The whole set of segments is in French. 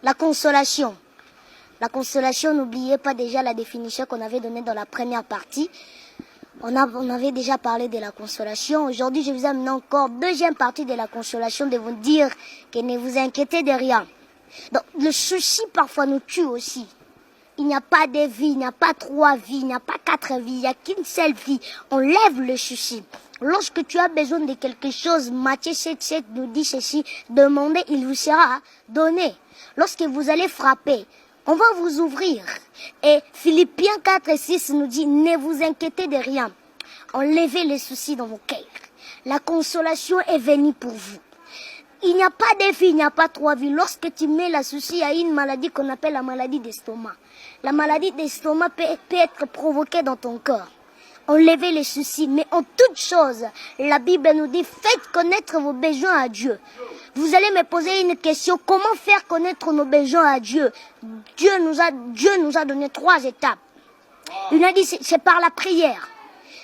La consolation. La consolation, n'oubliez pas déjà la définition qu'on avait donnée dans la première partie. On avait déjà parlé de la consolation. Aujourd'hui, je vous amène encore deuxième partie de la consolation, de vous dire que ne vous inquiétez de rien. Donc, le souci parfois nous tue aussi. Il n'y a pas de vie, il n'y a pas 3 vies, il n'y a pas 4 vies, il n'y a qu'une seule vie. On lève le souci. Lorsque tu as besoin de quelque chose, Matthieu 7,7 nous dit ceci, demandez, il vous sera donné. Lorsque vous allez frapper, on va vous ouvrir. Et Philippiens 4,6 nous dit, ne vous inquiétez de rien. Enlevez les soucis dans vos cœurs. La consolation est venue pour vous. Il n'y a pas de vie, il n'y a pas 3 vies. Lorsque tu mets la souci à une maladie qu'on appelle la maladie d'estomac, la maladie d'estomac peut être provoquée dans ton corps. Enlevez les soucis, mais en toute chose, la Bible nous dit, faites connaître vos besoins à Dieu. Vous allez me poser une question, comment faire connaître nos besoins à Dieu? Dieu nous a donné 3 étapes. Il a dit, c'est par la prière.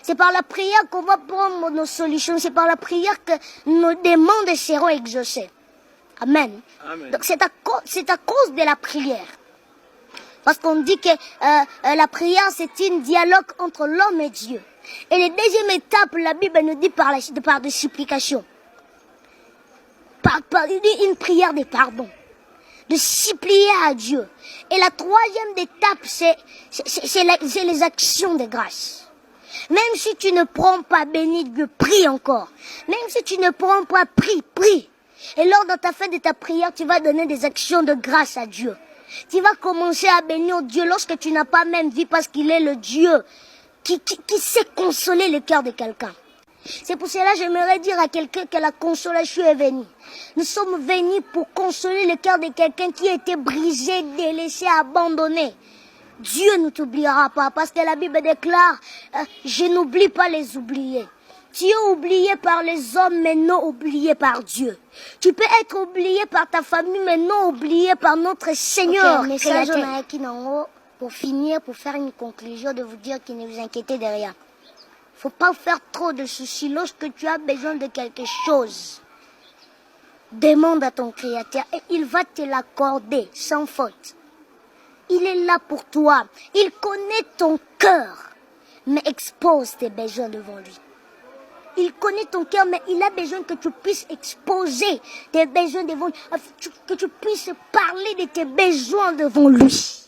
C'est par la prière qu'on va prendre nos solutions. C'est par la prière que nos demandes seront exaucées. Amen. Amen. Donc c'est à cause de la prière. Parce qu'on dit que la prière, c'est un dialogue entre l'homme et Dieu. Et la deuxième étape, la Bible nous dit par des supplications. Il dit une prière de pardon. De supplier à Dieu. Et la troisième étape, c'est les actions de grâce. Même si tu ne prends pas béni Dieu, prie encore. Même si tu ne prends pas, prie. Et lors de ta fin de ta prière, tu vas donner des actions de grâce à Dieu. Tu vas commencer à bénir Dieu lorsque tu n'as pas même vu parce qu'il est le Dieu qui sait consoler le cœur de quelqu'un. C'est pour cela que j'aimerais dire à quelqu'un que la consolation est venue. Nous sommes venus pour consoler le cœur de quelqu'un qui a été brisé, délaissé, abandonné. Dieu ne t'oubliera pas parce que la Bible déclare je n'oublie pas les oubliés. Tu es oublié par les hommes mais non oublié par Dieu. Tu peux être oublié par ta famille mais non oublié par notre Seigneur. Okay, message pour finir, pour faire une conclusion, de vous dire qu'il ne vous inquiétez de rien. Faut pas faire trop de soucis. Lorsque tu as besoin de quelque chose, demande à ton Créateur et il va te l'accorder sans faute. Il est là pour toi. Il connaît ton cœur, mais expose tes besoins devant lui. Il connaît ton cœur, mais il a besoin que tu puisses exposer tes besoins devant lui, que tu puisses parler de tes besoins devant lui.